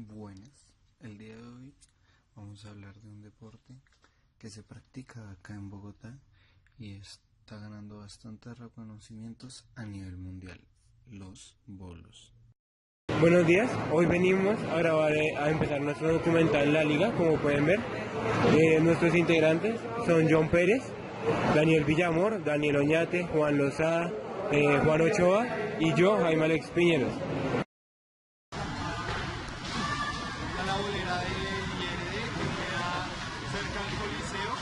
Buenas, el día de hoy vamos a hablar de un deporte que se practica acá en Bogotá y está ganando bastantes reconocimientos a nivel mundial, los bolos. Buenos días, hoy venimos a grabar, a empezar nuestro documental La Liga, como pueden ver. Nuestros integrantes son John Pérez, Daniel Villamor, Daniel Oñate, Juan Lozada, Juan Ochoa y yo, Jaime Alex Piñeros. A la bolera de IRD que queda cerca del Coliseo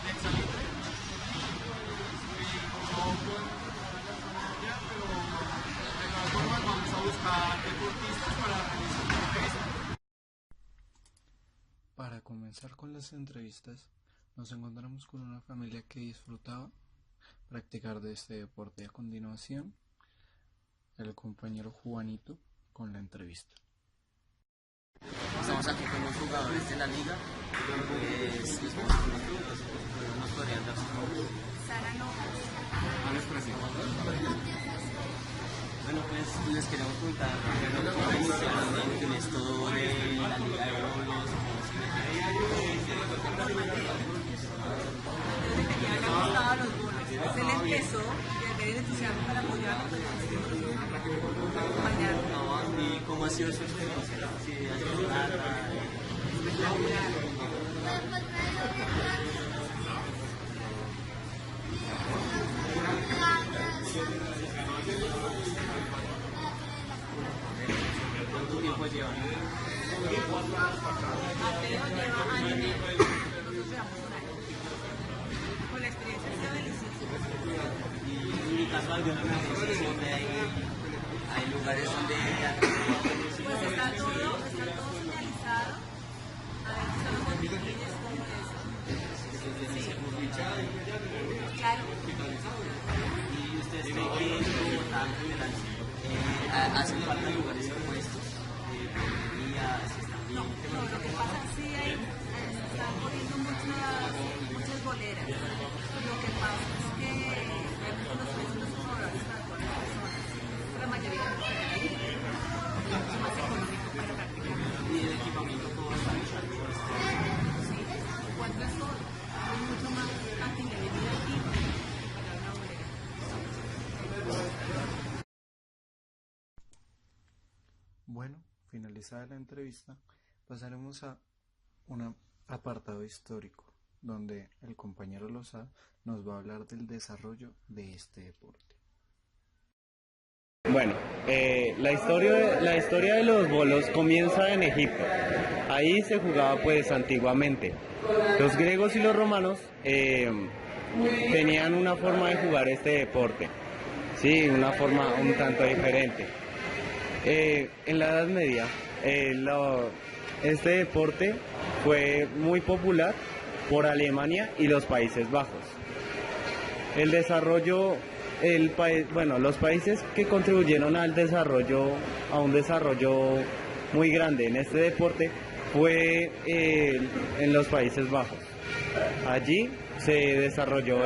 de Exalitre. No podemos entrar a la zona ya, pero de todas formas vamos a buscar deportistas para realizar una entrevista. Para comenzar con las entrevistas, nos encontramos con una familia que disfrutaba practicar de este deporte. A continuación, el compañero Juanito con la entrevista. Estamos aquí con los jugadores de la liga, pues les vamos a conocer, entonces nos podrían dar sus nombres. Sara Nojas. Bueno, pues les queremos preguntar primero cómo iniciaron en esto de la liga de bolos, cómo se Desde pequeña le gustaban los bolos. Se le empezó y al ver el entusiasmo para apoyarlo, pues decidimos acompañarlo. ¿Y cómo ha sido su experiencia? ¿Si ha sido larga? ¿Cuánto tiempo llevan? Mateo lleva año y medio, pero nosotros llevamos un año. Con la experiencia ha sido deliciosa. Y en mi caso, alguna asociación de ahí, hay lugares donde Pues está todo señalizado. A ver, están los botiquines como eso. Sí. Claro. y ustedes creen que en Bogotá en general hacen falta lugares como estos, peluquerías, están bien. No, lo que pasa sí se están poniendo muchas boleras. Lo que pasa es que realmente los precios no son favorables para todas las personas. La mayoría no pueden ir. Es mucho más económico para practicar. Y el equipamiento todo está hecho. Sí, cuatro es todo. Es mucho más fácil de venir aquí que pagar una bolera. Bueno, finalizada la entrevista, pasaremos a un apartado histórico, donde el compañero Lozada nos va a hablar del desarrollo de este deporte. Bueno, la historia de los bolos comienza en Egipto. Ahí se jugaba pues antiguamente. Los griegos y los romanos tenían una forma de jugar este deporte, sí, una forma un tanto diferente. En la Edad Media, este deporte fue muy popular por Alemania y los Países Bajos. El desarrollo, los países que contribuyeron a un desarrollo muy grande en este deporte fue en los Países Bajos. Allí se desarrolló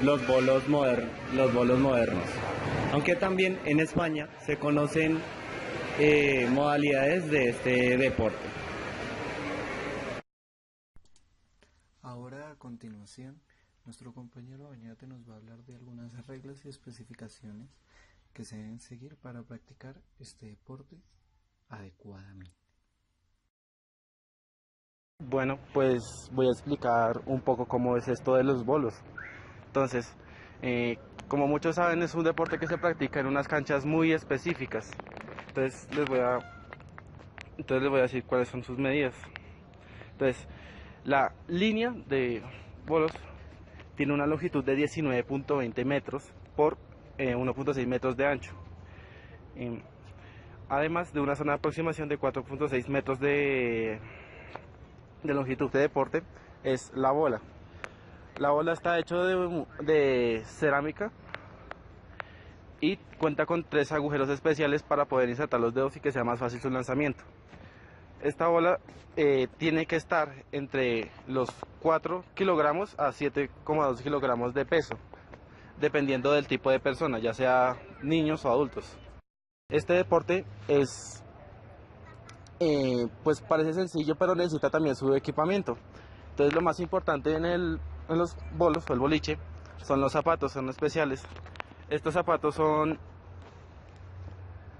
los bolos modernos. Aunque también en España se conocen modalidades de este deporte. Ahora, a continuación, nuestro compañero Oñate nos va a hablar de algunas reglas y especificaciones que se deben seguir para practicar este deporte adecuadamente. Bueno, pues voy a explicar un poco cómo es esto de los bolos. Entonces, como muchos saben, es un deporte que se practica en unas canchas muy específicas. Entonces les voy a decir cuáles son sus medidas. Entonces, la línea de bolos tiene una longitud de 19.20 metros por 1.6 metros de ancho. Además de una zona de aproximación de 4.6 metros de longitud de deporte, es la bola. La bola está hecha de cerámica y cuenta con 3 agujeros especiales para poder insertar los dedos y que sea más fácil su lanzamiento. Esta bola tiene que estar entre los 4 kilogramos a 7,2 kilogramos de peso, dependiendo del tipo de persona, ya sea niños o adultos. Este deporte es pues parece sencillo, pero necesita también su equipamiento. Entonces lo más importante en los bolos o el boliche son los zapatos, son especiales. Estos zapatos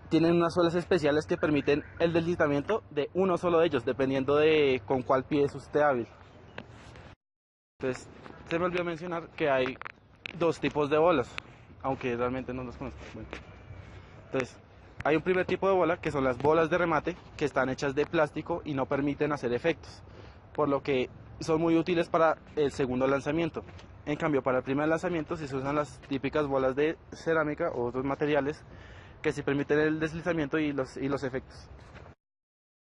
tienen unas suelas especiales que permiten el deslizamiento de uno solo de ellos, dependiendo de con cuál pie es usted hábil. Entonces, se me olvidó mencionar que hay dos tipos de bolas, aunque realmente no los conozco. Bueno. Entonces, hay un primer tipo de bola que son las bolas de remate, que están hechas de plástico y no permiten hacer efectos, por lo que son muy útiles para el segundo lanzamiento. En cambio, para el primer lanzamiento sí se usan las típicas bolas de cerámica o otros materiales que sí permiten el deslizamiento y los efectos.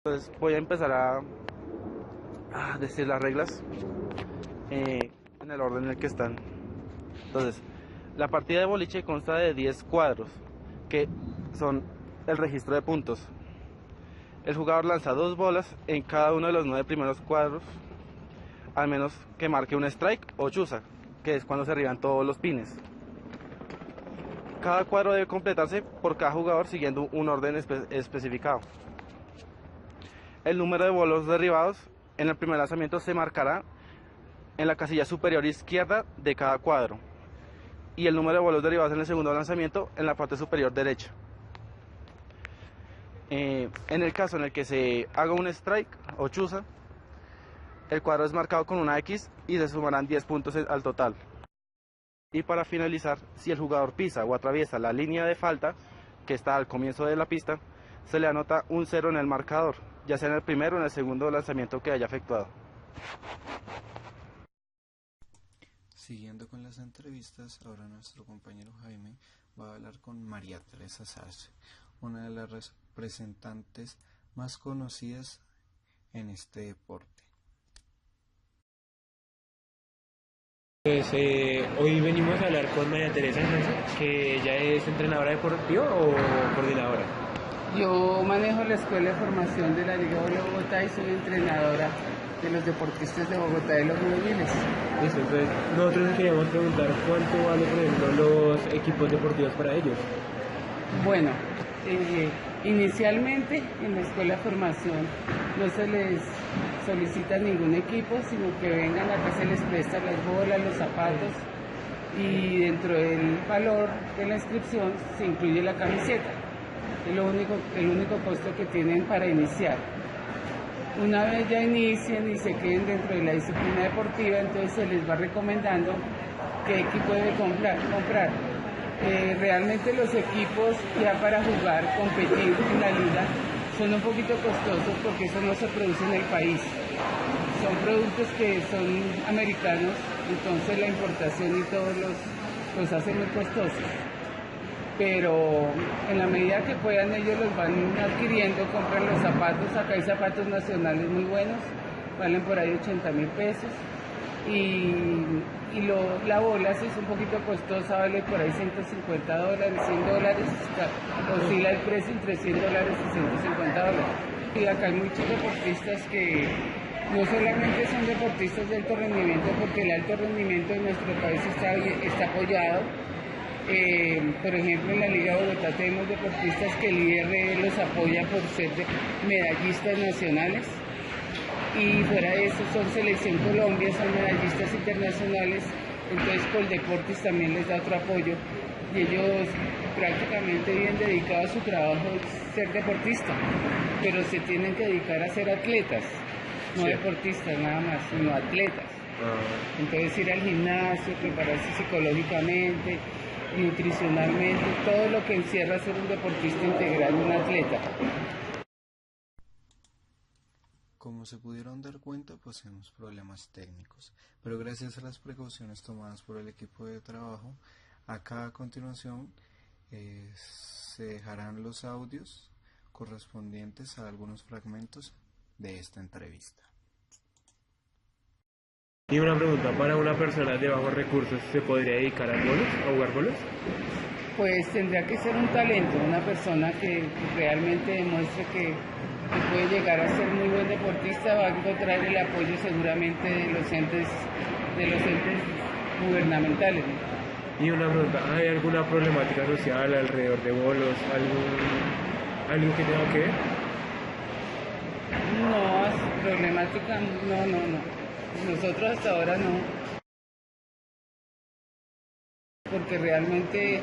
Entonces voy a empezar a decir las reglas en el orden en el que están. Entonces, la partida de boliche consta de 10 cuadros, que son el registro de puntos. El jugador lanza 2 bolas en cada uno de los 9 primeros cuadros, al menos que marque un strike o chuza, que es cuando se arriban todos los pines. Cada cuadro debe completarse por cada jugador siguiendo un orden especificado. El número de bolos derribados en el primer lanzamiento se marcará en la casilla superior izquierda de cada cuadro, y el número de bolos derribados en el segundo lanzamiento en la parte superior derecha. En el caso en el que se haga un strike o chuza, el cuadro es marcado con una X y se sumarán 10 puntos al total. Y para finalizar, si el jugador pisa o atraviesa la línea de falta que está al comienzo de la pista, se le anota un 0 en el marcador, ya sea en el primero o en el segundo lanzamiento que haya efectuado. Siguiendo con las entrevistas, ahora nuestro compañero Jaime va a hablar con María Teresa Sarce, una de las representantes más conocidas en este deporte. Pues hoy venimos a hablar con María Teresa Sánchez, que ella es entrenadora deportiva o coordinadora. Yo manejo la Escuela de Formación de la Liga de Bogotá y soy entrenadora de los deportistas de Bogotá de los juveniles. Eso, entonces nosotros queríamos preguntar cuánto vale, por ejemplo, los equipos deportivos para ellos. Bueno, inicialmente en la Escuela de Formación no se les solicita ningún equipo, sino que vengan acá, se les prestan las bolas, los zapatos, y dentro del valor de la inscripción se incluye la camiseta. Es el único costo que tienen para iniciar. Una vez ya inicien y se queden dentro de la disciplina deportiva, entonces se les va recomendando qué equipo debe comprar. Realmente los equipos ya para jugar, competir en la liga, son un poquito costosos porque eso no se produce en el país. Son productos que son americanos, entonces la importación y todos los hacen muy costosos. Pero en la medida que puedan ellos los van adquiriendo, compran los zapatos. Acá hay zapatos nacionales muy buenos, valen por ahí 80.000 pesos. La bola sí es un poquito costosa, vale por ahí $150, $100, oscila el precio entre $100 y $150. Y acá hay muchos deportistas que no solamente son deportistas de alto rendimiento, porque el alto rendimiento en nuestro país está apoyado. Por ejemplo, en la Liga de Bogotá tenemos deportistas que el IRD los apoya por ser medallistas nacionales. Y fuera de eso son Selección Colombia, son medallistas internacionales, entonces Coldeportes también les da otro apoyo y ellos prácticamente viven dedicados a su trabajo, ser deportista, pero se tienen que dedicar a ser atletas, no deportistas nada más, sino atletas. Entonces ir al gimnasio, prepararse psicológicamente, nutricionalmente, todo lo que encierra ser un deportista integral, un atleta. Como se pudieron dar cuenta, poseemos problemas técnicos, pero gracias a las precauciones tomadas por el equipo de trabajo, acá a continuación se dejarán los audios correspondientes a algunos fragmentos de esta entrevista. Y una pregunta, ¿para una persona de bajos recursos se podría dedicar a bolos, a jugar bolos? Pues tendría que ser un talento, una persona que realmente demuestre que puede llegar a ser muy buen deportista, va a encontrar el apoyo seguramente de los entes gubernamentales, ¿no? Y una pregunta, ¿hay alguna problemática social alrededor de bolos, algo que tenga que ver? No, problemática, no. Nosotros hasta ahora no. Porque realmente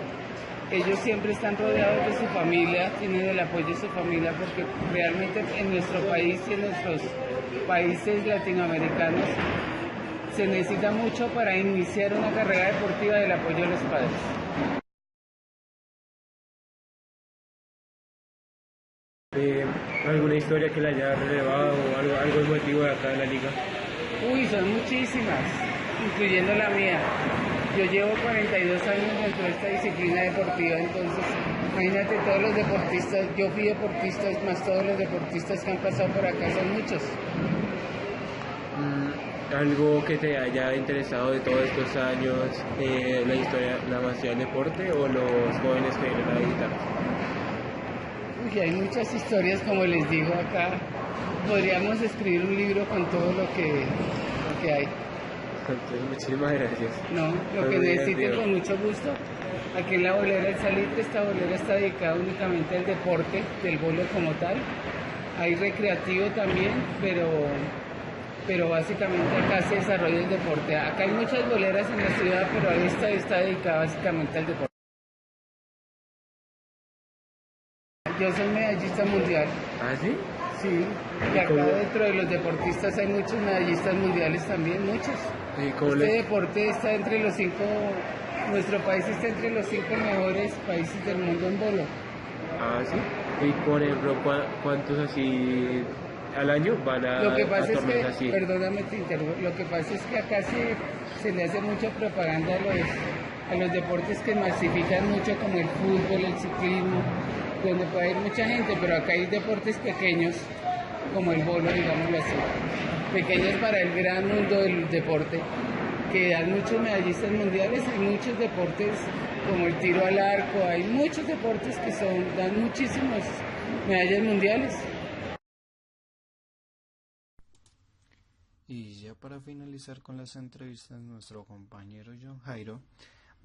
ellos siempre están rodeados de su familia, tienen el apoyo de su familia, porque realmente en nuestro país y en nuestros países latinoamericanos se necesita mucho para iniciar una carrera deportiva del apoyo de los padres. ¿Alguna historia que la haya relevado o algo emotivo de acá de la liga? Uy, son muchísimas, incluyendo la mía. Yo llevo 42 años dentro de esta disciplina deportiva, entonces imagínate todos los deportistas, yo fui deportista, más todos los deportistas que han pasado por acá, son muchos. ¿Algo que te haya interesado de todos estos años, la historia, la masiva del deporte o los jóvenes que vienen a visitar? Uy, hay muchas historias, como les digo acá, podríamos escribir un libro con todo lo que hay. Entonces, muchísimas gracias. No, lo que necesiten con mucho gusto. Aquí en la bolera El Salitre, esta bolera está dedicada únicamente al deporte, del bolo como tal. Hay recreativo también, pero básicamente acá se desarrolla el deporte. Acá hay muchas boleras en la ciudad, pero esta está dedicada básicamente al deporte. Yo soy medallista mundial. ¿Ah, sí? Sí, y acá dentro de los deportistas hay muchos medallistas mundiales también, muchos. Deporte está entre los 5, nuestro país está entre los 5 mejores países del mundo en bolo. Ah, sí. Y por ejemplo, ¿cuántos así al año van a Lo que pasa es torneos que, así? perdóname te interrumpo, lo que pasa es que acá se le hace mucha propaganda a los deportes que masifican mucho, como el fútbol, el ciclismo, donde puede ir mucha gente, pero acá hay deportes pequeños, como el bolo, digámoslo así, pequeños para el gran mundo del deporte, que dan muchos medallistas mundiales. Hay muchos deportes como el tiro al arco, hay muchos deportes que dan muchísimas medallas mundiales. Y ya para finalizar con las entrevistas, nuestro compañero John Jairo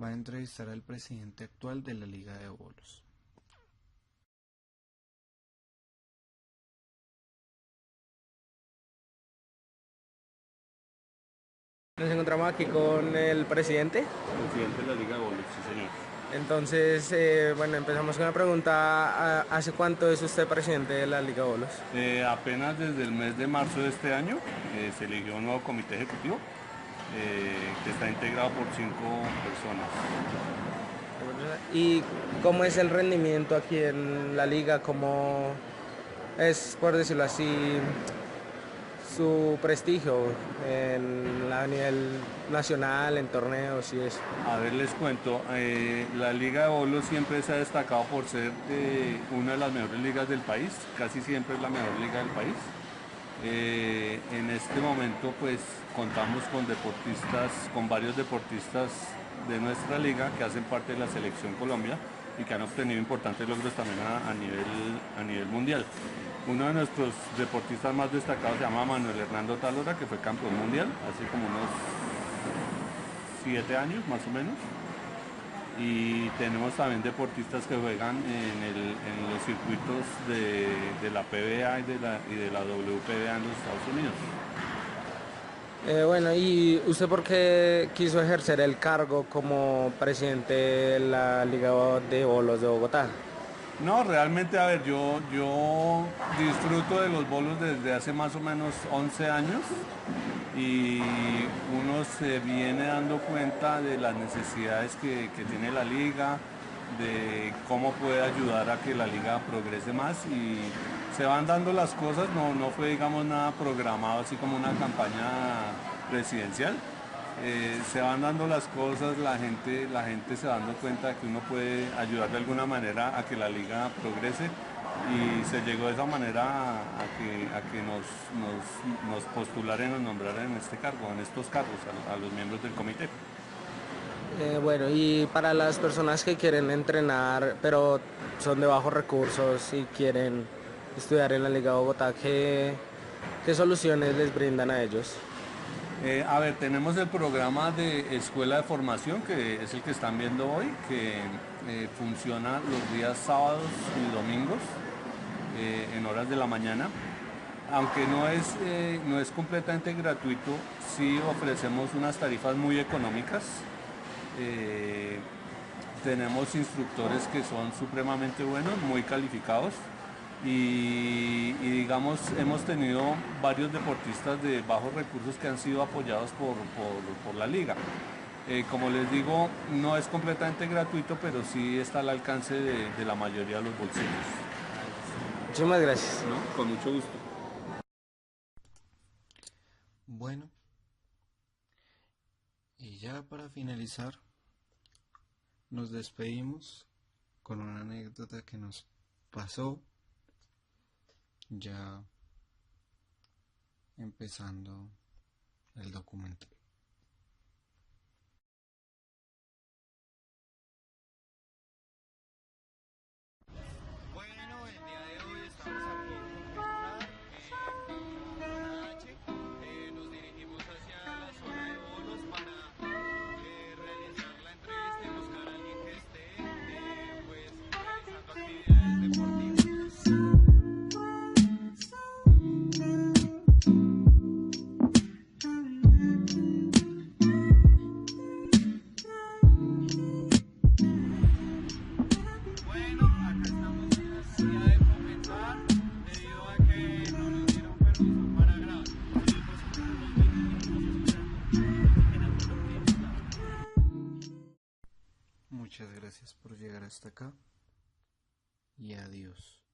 va a entrevistar al presidente actual de la Liga de Bolos. Nos encontramos aquí con el presidente. Presidente de la Liga de Bolos, sí señor. Entonces, bueno, empezamos con una pregunta. ¿Hace cuánto es usted presidente de la Liga de Bolos? Apenas desde el mes de marzo de este año se eligió un nuevo comité ejecutivo que está integrado por 5 personas. ¿Y cómo es el rendimiento aquí en la liga? ¿Cómo es, por decirlo así, su prestigio a nivel nacional, en torneos y eso? A ver, les cuento, la Liga de Bolos siempre se ha destacado por ser una de las mejores ligas del país, casi siempre es la mejor liga del país. En este momento pues contamos con varios deportistas de nuestra liga que hacen parte de la selección Colombia y que han obtenido importantes logros también a nivel mundial. Uno de nuestros deportistas más destacados se llama Manuel Hernando Talora, que fue campeón mundial hace como unos 7 años más o menos. Y tenemos también deportistas que juegan en los circuitos de la PBA y de la WPBA en los Estados Unidos. Bueno, ¿y usted por qué quiso ejercer el cargo como presidente de la Liga de Bolos de Bogotá? No, realmente, a ver, yo disfruto de los bolos desde hace más o menos 11 años y uno se viene dando cuenta de las necesidades que tiene la liga, de cómo puede ayudar a que la liga progrese más y se van dando las cosas, no fue digamos nada programado así como una campaña presidencial. Se van dando las cosas, la gente se va dando cuenta de que uno puede ayudar de alguna manera a que la liga progrese y se llegó de esa manera a que nos postularan, nos nombraran en estos cargos a los miembros del comité. Bueno, y para las personas que quieren entrenar, pero son de bajos recursos y quieren estudiar en la Liga de Bogotá, ¿qué soluciones les brindan a ellos? A ver, tenemos el programa de escuela de formación, que es el que están viendo hoy, que funciona los días sábados y domingos en horas de la mañana. aunque no es completamente gratuito, sí ofrecemos unas tarifas muy económicas. Tenemos instructores que son supremamente buenos, muy calificados y digamos hemos tenido varios deportistas de bajos recursos que han sido apoyados por la liga. Como les digo, no es completamente gratuito, pero sí está al alcance de la mayoría de los bolsillos. Muchísimas gracias. ¿No? Con mucho gusto. Bueno, y ya para finalizar, nos despedimos con una anécdota que nos pasó ya empezando el documental. Bueno, el día de hoy estamos aquí en Zona H. Nos dirigimos hacia la zona de bolos para realizar la entrevista y buscar a alguien que esté pues realizando actividades deportivas. Bueno, acá estamos en la silla de comenzar debido a que no nos dieron permiso para grabar. Muchas gracias por llegar hasta acá y adiós.